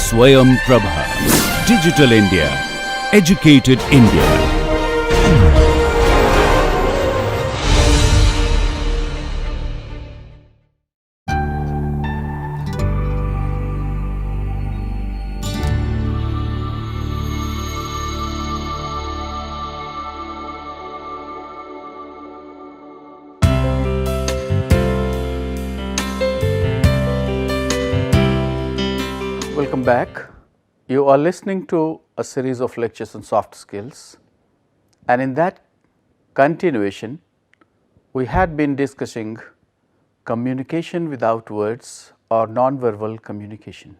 Swayam Prabha. Digital India. Educated India. Welcome back. You are listening to a series of lectures on soft skills, and in that continuation we had been discussing communication without words or nonverbal communication.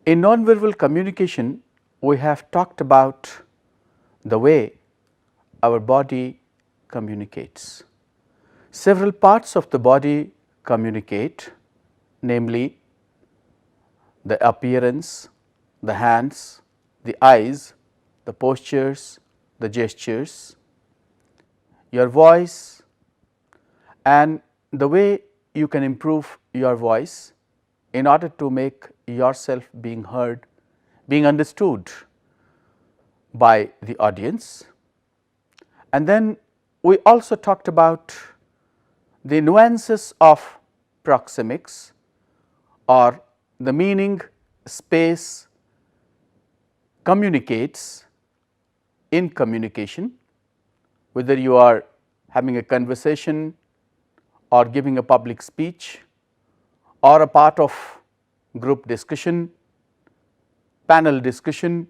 In nonverbal communication, we have talked about the way our body communicates. Several parts of the body communicate, namely the appearance, the hands, the eyes, the postures, the gestures, your voice, and the way you can improve your voice in order to make yourself being heard, being understood by the audience. And then we also talked about the nuances of proxemics, or the meaning space communicates in communication, whether you are having a conversation or giving a public speech or a part of group discussion, panel discussion,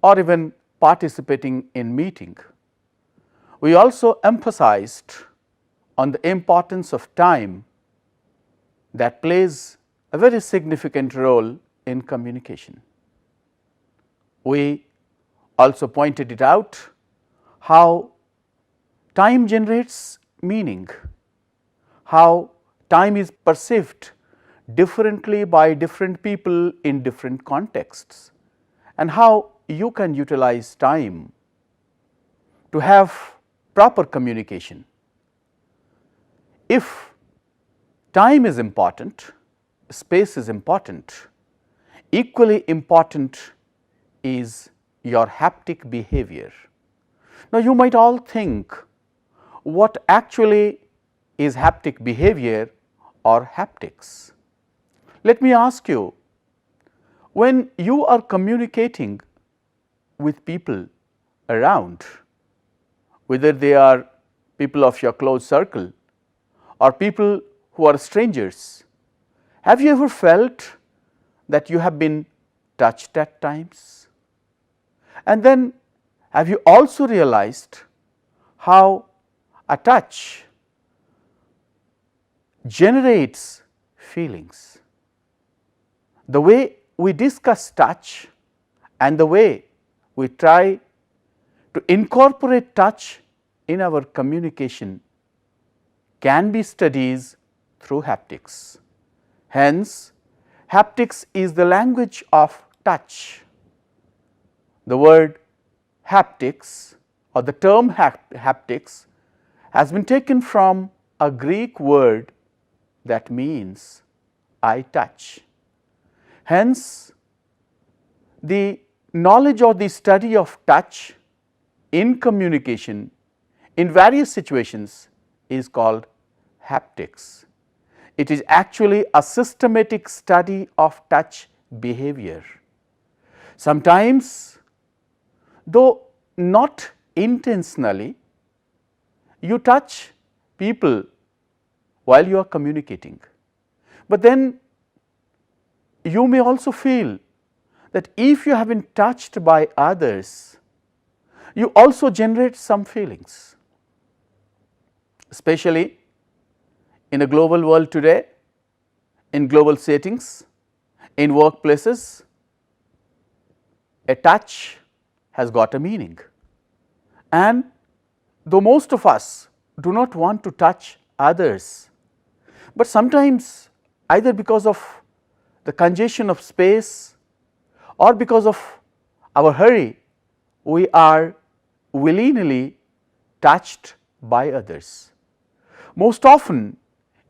or even participating in meeting. We also emphasized on the importance of time that plays a very significant role in communication. We also pointed it out how time generates meaning, how time is perceived differently by different people in different contexts, and how you can utilize time to have proper communication. If time is important, space is important, equally important is your haptic behavior. Now, you might all think, what actually is haptic behavior or haptics? Let me ask you, when you are communicating with people around, whether they are people of your close circle or people who are strangers, have you ever felt that you have been touched at times? And then have you also realized how a touch generates feelings? The way we discuss touch and the way we try to incorporate touch in our communication can be studied through haptics. Hence, haptics is the language of touch. The word haptics, or the term haptics, has been taken from a Greek word that means I touch. Hence, the knowledge or the study of touch in communication in various situations is called haptics. It is actually a systematic study of touch behavior. Sometimes, though not intentionally, you touch people while you are communicating, but then you may also feel that if you have been touched by others, you also generate some feelings, especially in a global world today, in global settings, in workplaces. A touch has got a meaning, and though most of us do not want to touch others, but sometimes either because of the congestion of space or because of our hurry, we are willingly touched by others. Most often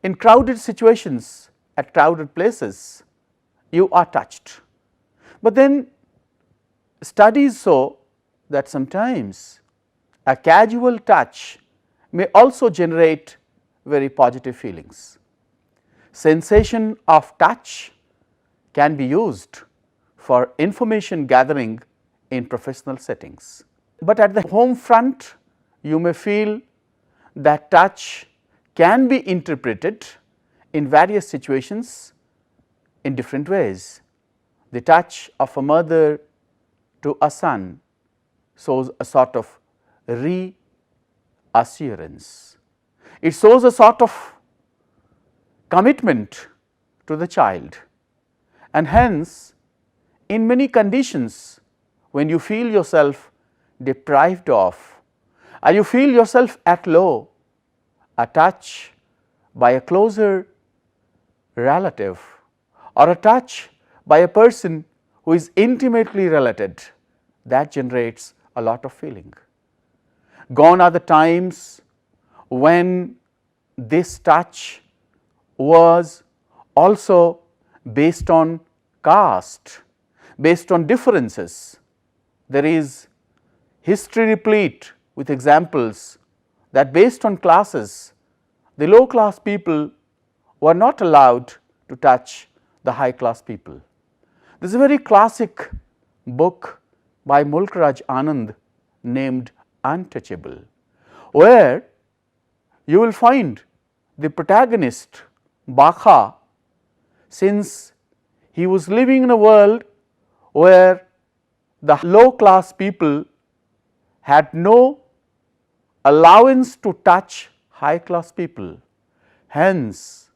in crowded situations, at crowded places, you are touched. But then studies show that sometimes a casual touch may also generate very positive feelings. Sensation of touch can be used for information gathering in professional settings. But at the home front, you may feel that touch can be interpreted in various situations in different ways. The touch of a mother to a son shows a sort of reassurance. It shows a sort of commitment to the child, and hence in many conditions when you feel yourself deprived of or you feel yourself at low, a touch by a closer relative or a touch by a person who is intimately related, that generates a lot of feeling. Gone are the times when this touch was also based on caste, based on differences. There is history replete with examples that based on classes, the low class people were not allowed to touch the high class people. This is a very classic book by Mulk Raj Anand named Untouchable, where you will find the protagonist Bakha, since he was living in a world where the low class people had no allowance to touch high class people. Hence,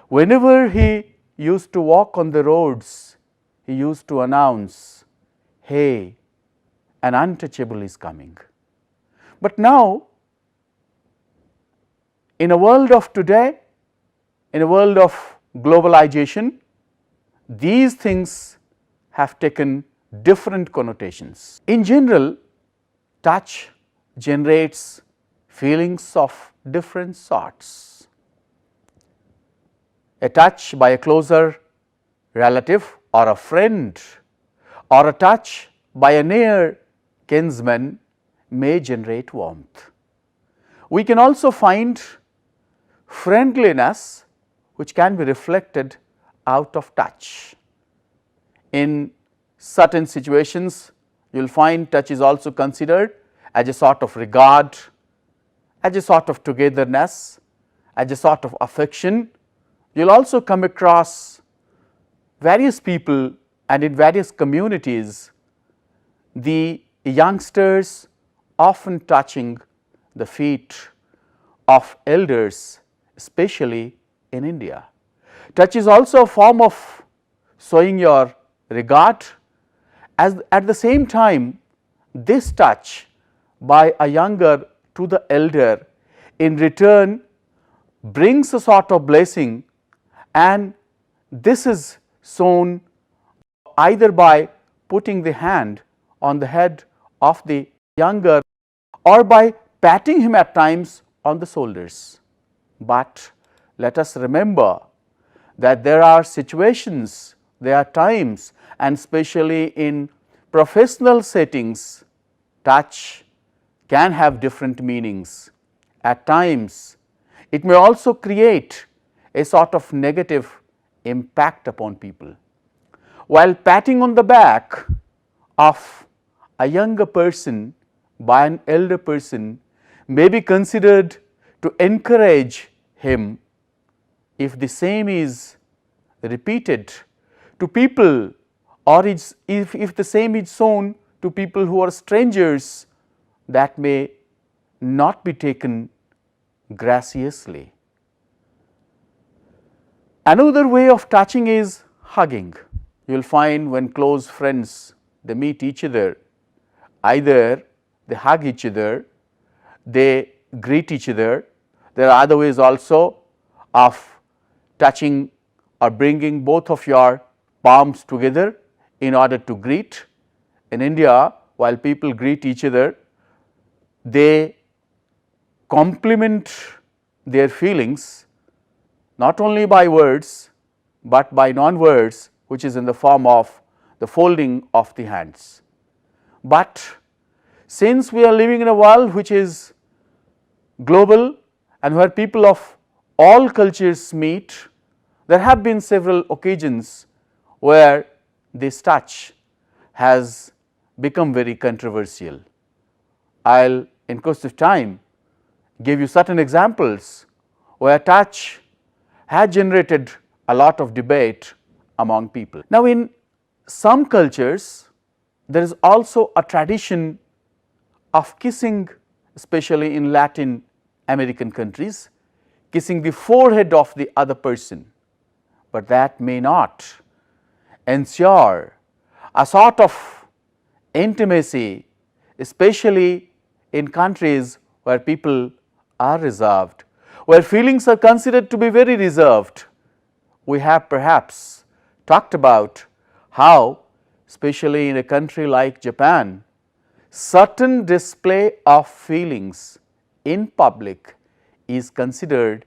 whenever he used to walk on the roads, he used to announce, "Hey, an untouchable is coming." But now, in a world of today, in a world of globalization, these things have taken different connotations. In general, touch generates feelings of different sorts. A touch by a closer relative or a friend, or a touch by a near kinsman may generate warmth. We can also find friendliness which can be reflected out of touch. In certain situations, you will find touch is also considered as a sort of regard, as a sort of togetherness, as a sort of affection. You will also come across various people, and in various communities, the youngsters often touching the feet of elders, especially in India. Touch is also a form of showing your regard, as at the same time this touch by a younger to the elder in return brings a sort of blessing, and this is shown either by putting the hand on the head of the younger or by patting him at times on the shoulders. But let us remember that there are situations, there are times, and especially in professional settings, touch can have different meanings. At times, it may also create a sort of negative impact upon people. While patting on the back of a younger person by an elder person may be considered to encourage him, if the same is repeated to people, or if the same is shown to people who are strangers, that may not be taken graciously. Another way of touching is hugging. You will find when close friends they meet each other, either they hug each other, they greet each other. There are other ways also of touching or bringing both of your palms together in order to greet. In India, while people greet each other, they compliment their feelings not only by words, but by non-words which is in the form of the folding of the hands. But since we are living in a world which is global and where people of all cultures meet, there have been several occasions where this touch has become very controversial. I will, in course of time, give you certain examples where touch has generated a lot of debate among people. Now, in some cultures, there is also a tradition of kissing, especially in Latin American countries, kissing the forehead of the other person, but that may not ensure a sort of intimacy, especially in countries where people are reserved, where feelings are considered to be very reserved. We have perhaps talked about how, especially in a country like Japan, certain display of feelings in public is considered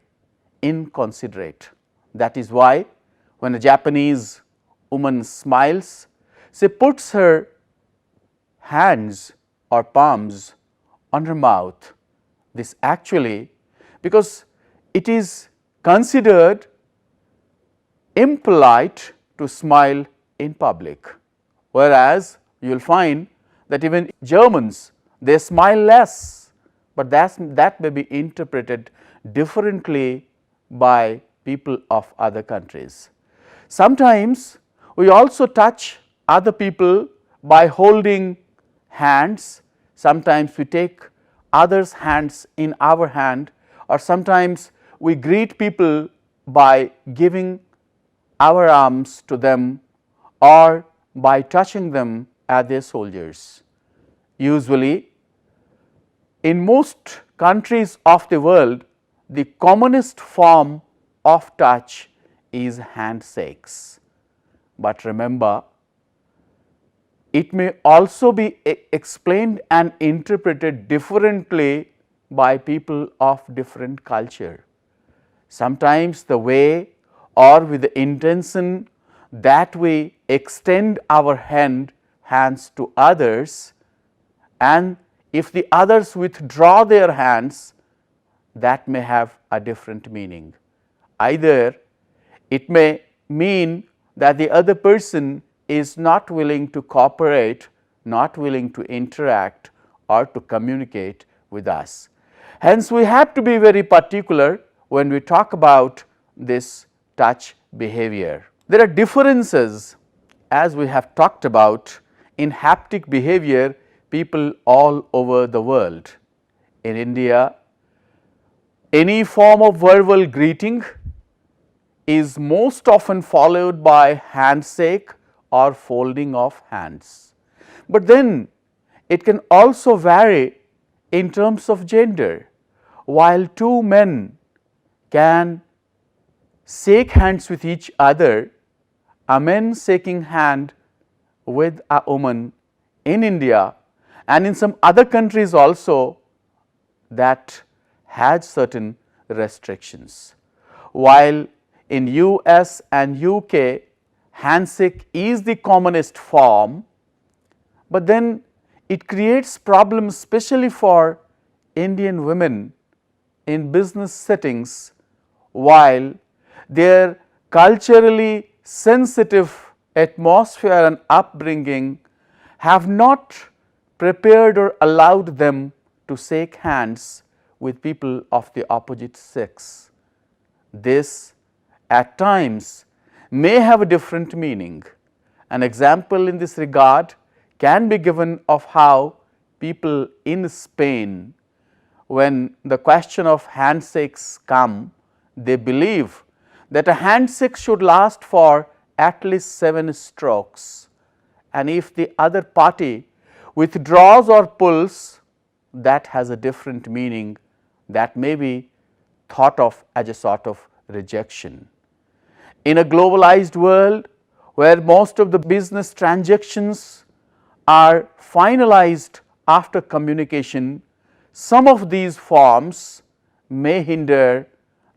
inconsiderate. That is why when a Japanese woman smiles, she puts her hands or palms on her mouth. This actually, because it is considered impolite to smile in public, whereas you will find that even Germans, they smile less, but that may be interpreted differently by people of other countries. Sometimes we also touch other people by holding hands. Sometimes we take others' hands in our hand, or sometimes we greet people by giving our arms to them or by touching them as their soldiers. Usually, in most countries of the world, the commonest form of touch is handshakes. But remember, it may also be explained and interpreted differently by people of different culture. Sometimes the way or with the intention that we extend our hands to others, and if the others withdraw their hands, that may have a different meaning. Either it may mean that the other person is not willing to cooperate, not willing to interact or to communicate with us. Hence, we have to be very particular when we talk about this touch behavior. There are differences, as we have talked about, in haptic behavior people all over the world. In India, any form of verbal greeting is most often followed by handshake or folding of hands. But then it can also vary in terms of gender. While two men can shake hands with each other, a man shaking hand with a woman in India and in some other countries also, that has certain restrictions. While in US and UK, handshake is the commonest form, but then it creates problems especially for Indian women in business settings, while their culturally sensitive atmosphere and upbringing have not prepared or allowed them to shake hands with people of the opposite sex. This at times may have a different meaning. An example in this regard can be given of how people in Spain, when the question of handshakes come, they believe that a handshake should last for at least 7 strokes, and if the other party withdraws or pulls, that has a different meaning, that may be thought of as a sort of rejection. In a globalized world where most of the business transactions are finalized after communication, some of these forms may hinder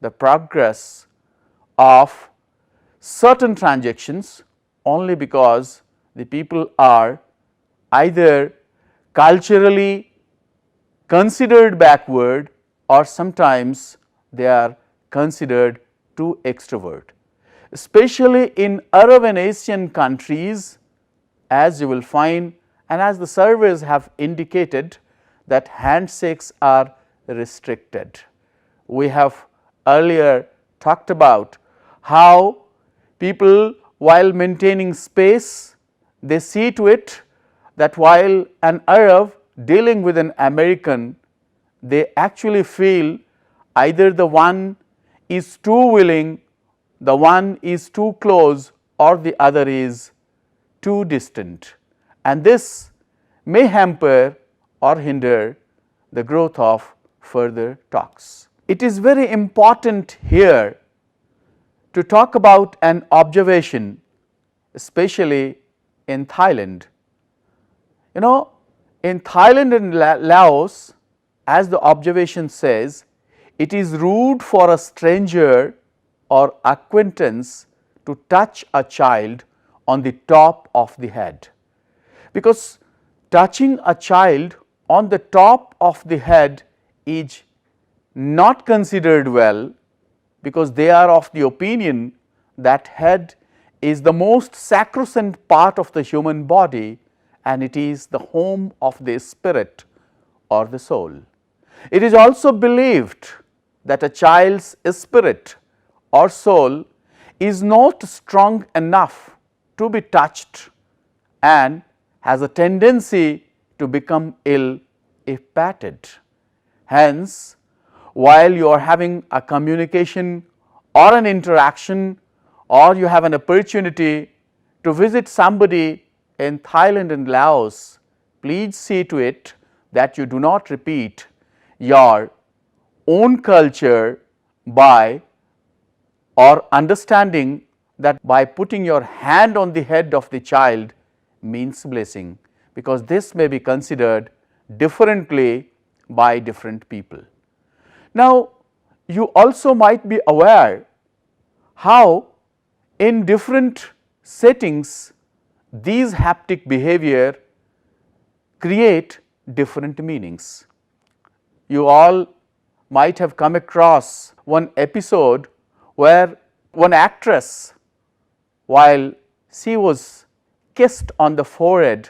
the progress of certain transactions only because the people are either culturally considered backward or sometimes they are considered too extrovert. Especially in Arab and Asian countries, as you will find and as the surveys have indicated, that handshakes are restricted. We have earlier talked about how people, while maintaining space, they see to it that while an Arab dealing with an American, they actually feel either the one is too willing, the one is too close, or the other is too distant, and this may hamper or hinder the growth of further talks. It is very important here to talk about an observation, especially in Thailand. You know, in Thailand and Laos, as the observation says, it is rude for a stranger or acquaintance to touch a child on the top of the head, because touching a child on the top of the head is not considered well, because they are of the opinion that head is the most sacrosanct part of the human body and it is the home of the spirit or the soul. It is also believed that a child's spirit or soul is not strong enough to be touched and has a tendency to become ill if patted. Hence, while you are having a communication or an interaction, or you have an opportunity to visit somebody in Thailand and Laos, please see to it that you do not repeat your own culture by or understanding that by putting your hand on the head of the child means blessing, because this may be considered differently by different people. Now, you also might be aware how in different settings these haptic behavior create different meanings. You all might have come across one episode where one actress, while she was kissed on the forehead,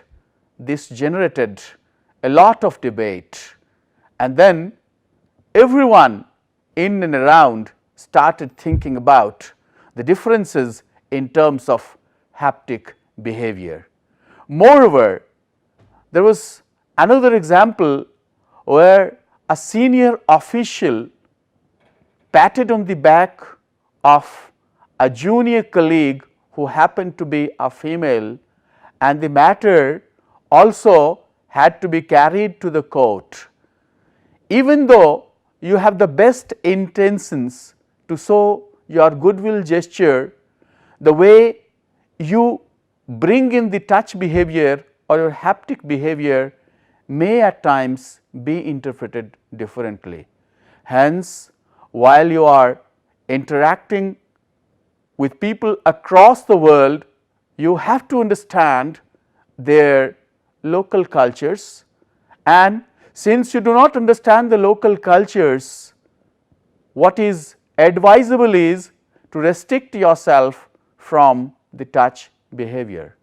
this generated a lot of debate, and then everyone in and around started thinking about the differences in terms of haptic behavior. Moreover, there was another example where a senior official patted on the back of a junior colleague who happened to be a female, and the matter also had to be carried to the court. Even though you have the best intentions to show your goodwill gesture, the way you bring in the touch behavior or your haptic behavior may at times be interpreted differently. Hence, while you are interacting with people across the world, you have to understand their local cultures, and since you do not understand the local cultures, what is advisable is to restrict yourself from the touch behavior.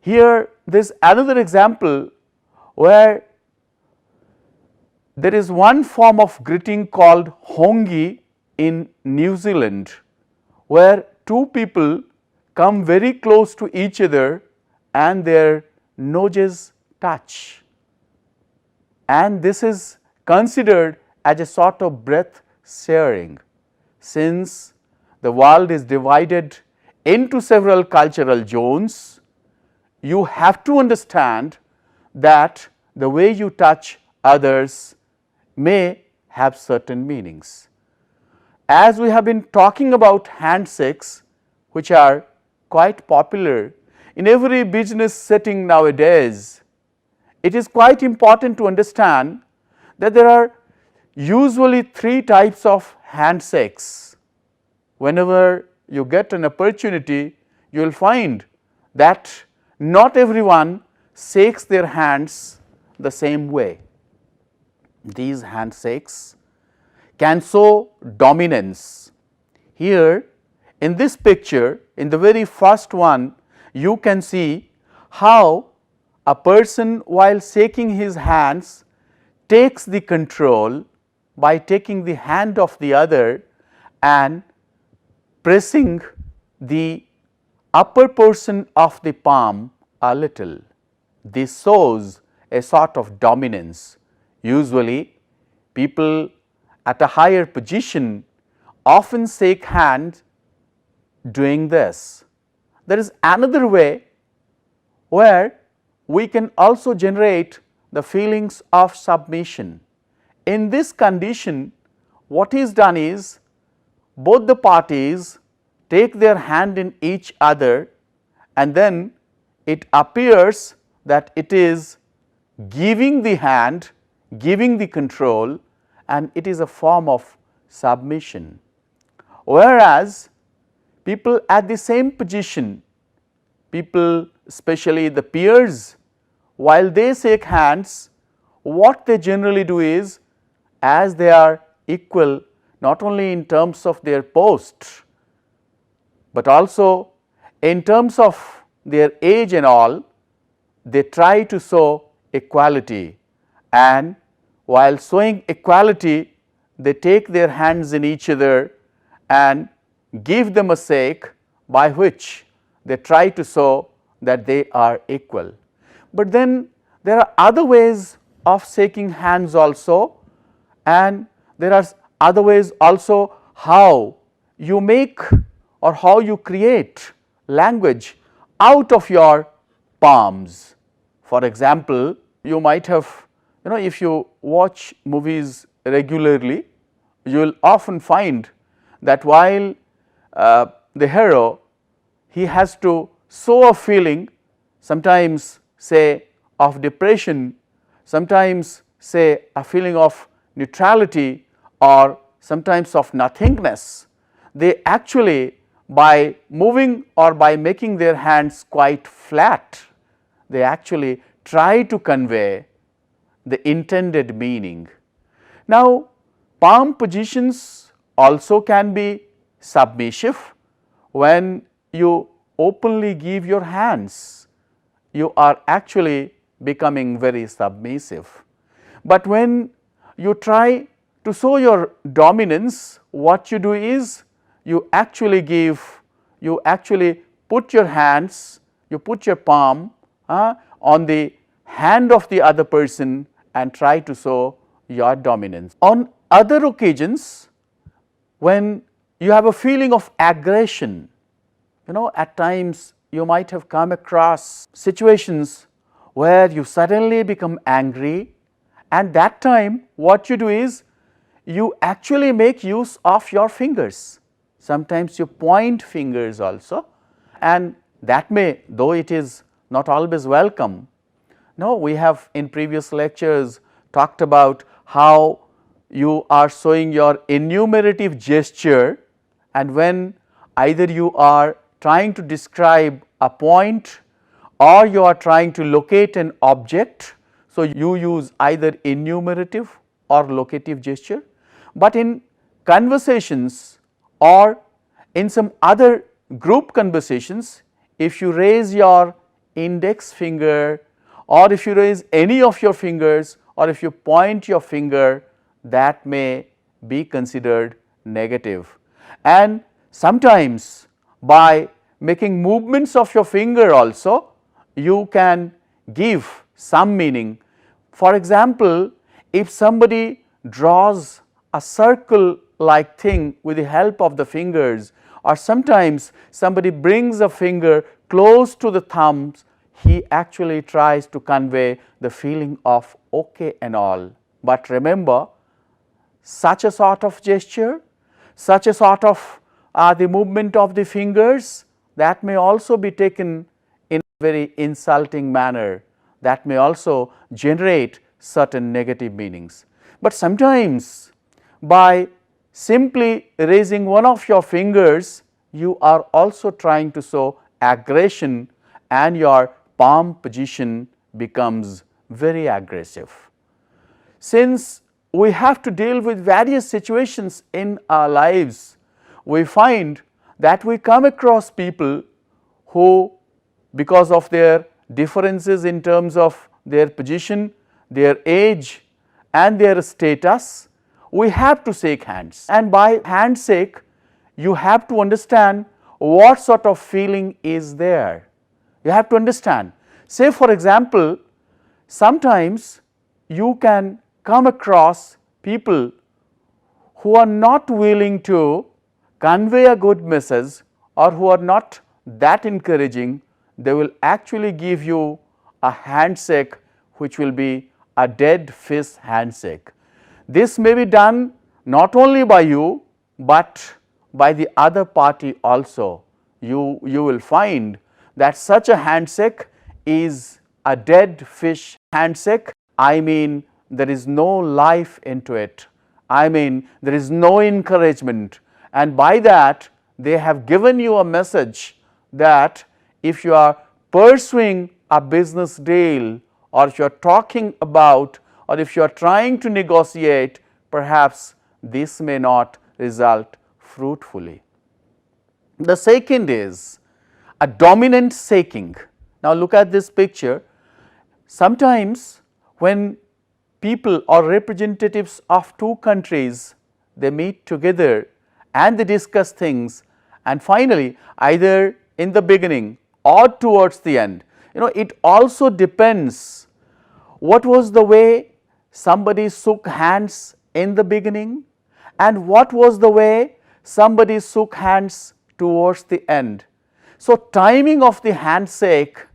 Here there is another example where there is one form of greeting called hongi in New Zealand, where two people come very close to each other and their noses touch, and this is considered as a sort of breath sharing. Since the world is divided into several cultural zones, you have to understand that the way you touch others may have certain meanings. As we have been talking about handshakes, which are quite popular in every business setting nowadays, it is quite important to understand that there are usually three types of handshakes. Whenever you get an opportunity, you will find that not everyone shakes their hands the same way. These handshakes can show dominance. Here in this picture, in the very first one, you can see how a person while shaking his hands takes the control by taking the hand of the other and pressing the upper portion of the palm a little. This shows a sort of dominance. Usually, people at a higher position often shake hands doing this. There is another way where we can also generate the feelings of submission. In this condition, what is done is both the parties take their hand in each other, and then it appears that it is giving the hand, giving the control, and it is a form of submission. Whereas, people at the same position, people especially the peers, while they shake hands, what they generally do is, as they are equal not only in terms of their post, but also in terms of their age and all, they try to show equality, and while showing equality, they take their hands in each other and give them a shake, by which they try to show that they are equal. But then there are other ways of shaking hands also, and there are other ways also how you make or how you create language out of your palms. For example, you might have, if you watch movies regularly, you will often find that while the hero, he has to show a feeling, sometimes say of depression, sometimes say a feeling of neutrality, or sometimes of nothingness, they actually, by moving or by making their hands quite flat, they actually try to convey the intended meaning. Now, palm positions also can be submissive. When you openly give your hands, you are actually becoming very submissive. But when you try to show your dominance, what you do is you actually put your hands, you put your palm on the hand of the other person and try to show your dominance. On other occasions, when you have a feeling of aggression, at times you might have come across situations where you suddenly become angry, and that time what you do is you actually make use of your fingers. Sometimes you point fingers also, and that may, though it is not always welcome. No, we have in previous lectures talked about how you are showing your enumerative gesture, and when either you are trying to describe a point or you are trying to locate an object, so you use either enumerative or locative gesture. But in conversations or in some other group conversations, if you raise your index finger, or if you raise any of your fingers, or if you point your finger, that may be considered negative. And sometimes by making movements of your finger also, you can give some meaning. For example, if somebody draws a circle like thing with the help of the fingers, or sometimes somebody brings a finger close to the thumbs, he actually tries to convey the feeling of okay and all. But remember, such a sort of gesture, such a sort of the movement of the fingers, that may also be taken in a very insulting manner, that may also generate certain negative meanings. But sometimes by simply raising one of your fingers, you are also trying to show aggression, and your palm position becomes very aggressive. Since we have to deal with various situations in our lives, we find that we come across people who, because of their differences in terms of their position, their age and their status, we have to shake hands. And by handshake, you have to understand what sort of feeling is there. You have to understand. Say for example, sometimes you can come across people who are not willing to convey a good message or who are not that encouraging. They will actually give you a handshake which will be a dead fish handshake. This may be done not only by you, but by the other party also. You will find that such a handshake is a dead fish handshake. I mean, there is no life into it. I mean, there is no encouragement, and by that they have given you a message that if you are pursuing a business deal, or if you are talking about, or if you are trying to negotiate, perhaps this may not result fruitfully. The second is a dominant shaking. Now look at this picture. Sometimes when people or representatives of two countries, they meet together and they discuss things, and finally either in the beginning or towards the end, it also depends what was the way somebody shook hands in the beginning and what was the way somebody shook hands towards the end. So timing of the handshake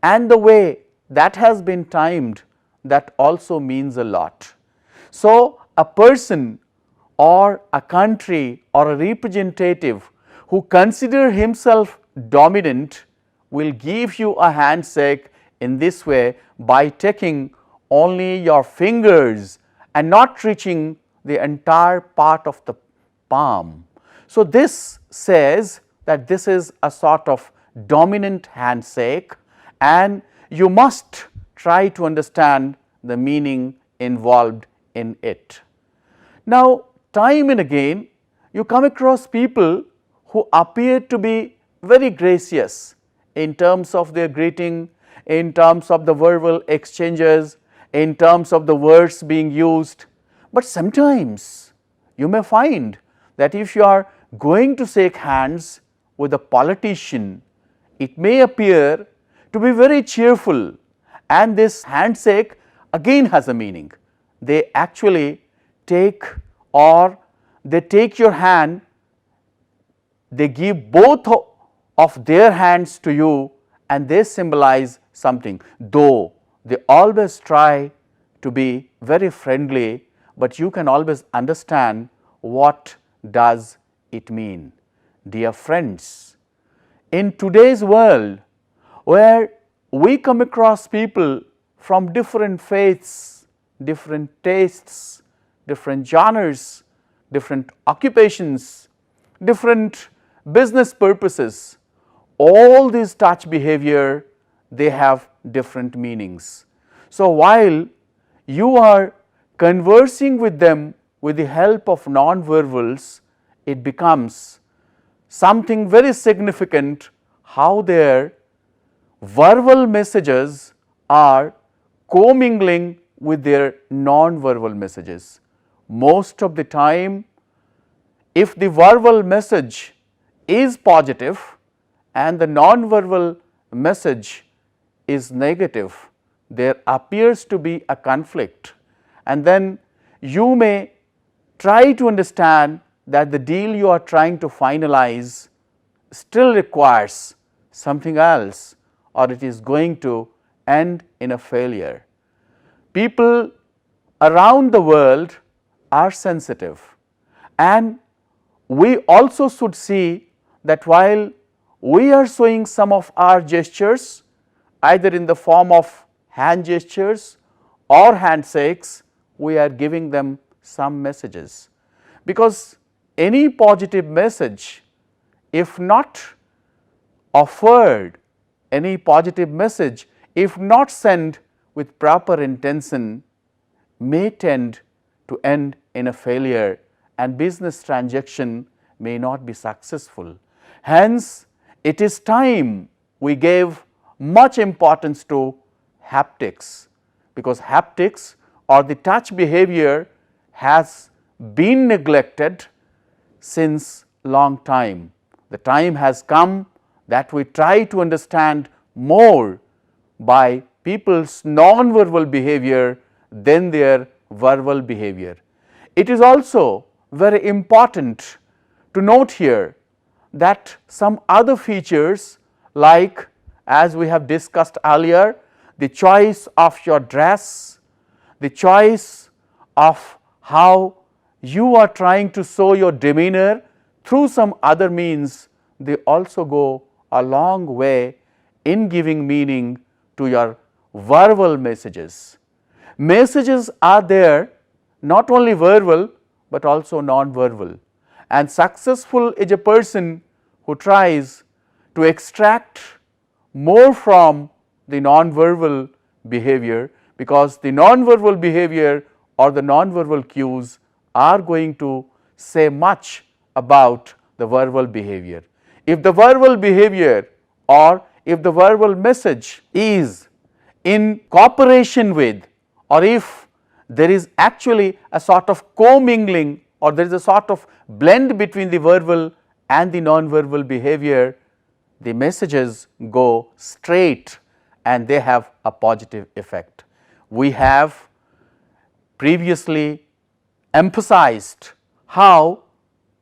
and the way that has been timed, that also means a lot. So a person or a country or a representative who consider himself dominant will give you a handshake in this way by taking only your fingers and not reaching the entire part of the palm. So this says that this is a sort of dominant handshake, and you must try to understand the meaning involved in it. Now, time and again you come across people who appear to be very gracious in terms of their greeting, in terms of the verbal exchanges, in terms of the words being used, but sometimes you may find that if you are going to shake hands with a politician, it may appear to be very cheerful, and this handshake again has a meaning. They actually take your hand, they give both of their hands to you, and they symbolize something, though they always try to be very friendly, but you can always understand what does it mean. Dear friends, in today's world where we come across people from different faiths, different tastes, different genres, different occupations, different business purposes, all these touch behavior, they have different meanings. So while you are conversing with them with the help of non-verbals, it becomes something very significant how their verbal messages are commingling with their non-verbal messages. Most of the time, if the verbal message is positive and the non-verbal message is negative, there appears to be a conflict, and then you may try to understand that the deal you are trying to finalize still requires something else, or it is going to end in a failure. People around the world are sensitive, and we also should see that while we are showing some of our gestures either in the form of hand gestures or handshakes, we are giving them some messages, because any positive message, if not offered any positive message, if not sent with proper intention, may tend to end in a failure and business transaction may not be successful. Hence, it is time we gave much importance to haptics, because haptics or the touch behavior has been neglected since long time. The time has come that we try to understand more by people's non-verbal behavior than their verbal behavior. It is also very important to note here that some other features, like as we have discussed earlier, the choice of your dress, the choice of how you are trying to show your demeanor through some other means, they also go a long way in giving meaning to your verbal messages. Messages are there, not only verbal but also non-verbal, and successful is a person who tries to extract more from the non-verbal behavior, because the non-verbal behavior or the non-verbal cues are going to say much about the verbal behavior. If the verbal behavior or if the verbal message is in cooperation with, or if there is actually a sort of commingling or there is a sort of blend between the verbal and the non-verbal behavior, the messages go straight and they have a positive effect. We have previously emphasized how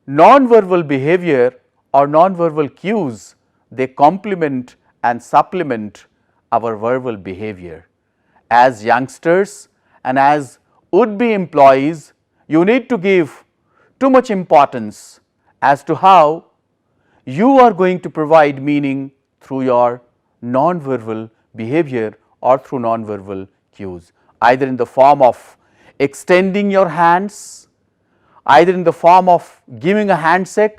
non-verbal behavior or non-verbal cues, they complement and supplement our verbal behavior. As youngsters and as would-be employees, you need to give too much importance as to how you are going to provide meaning through your non-verbal behavior or through non-verbal cues, either in the form of extending your hands, either in the form of giving a handshake,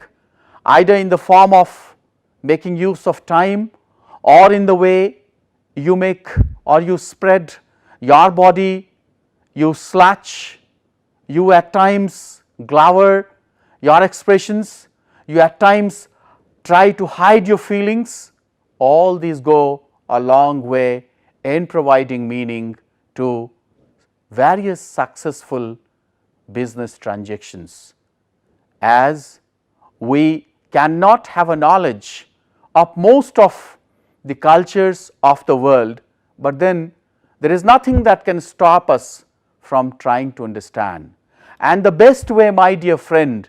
either in the form of making use of time, or in the way you make or you spread your body, you slouch, you at times glower your expressions, you at times try to hide your feelings. All these go a long way in providing meaning to various successful business transactions. As we cannot have a knowledge of most of the cultures of the world, but then there is nothing that can stop us from trying to understand. And the best way, my dear friend,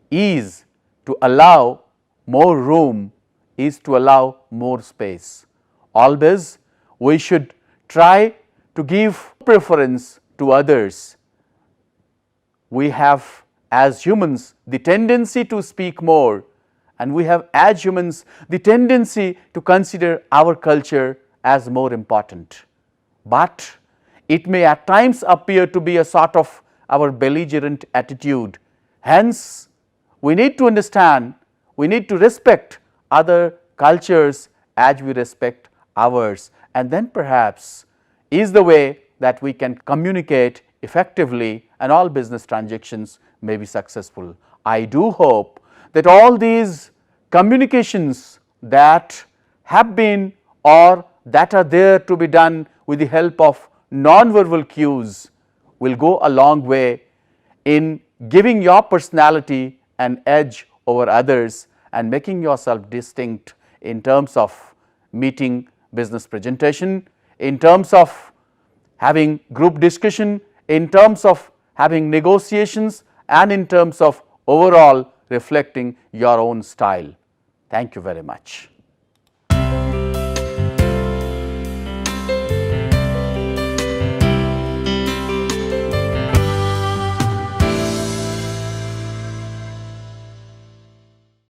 is to allow more room, is to allow more space. Always we should try to give preference to others. We have as humans the tendency to speak more, and we have as humans the tendency to consider our culture as more important. But it may at times appear to be a sort of our belligerent attitude. Hence, we need to understand, we need to respect other cultures as we respect ours, and then perhaps is the way that we can communicate effectively and all business transactions may be successful. I do hope that all these communications that have been or that are there to be done with the help of non-verbal cues will go a long way in giving your personality an edge over others and making yourself distinct in terms of meeting business presentation, in terms of having group discussion, in terms of having negotiations, and in terms of overall reflecting your own style. Thank you very much.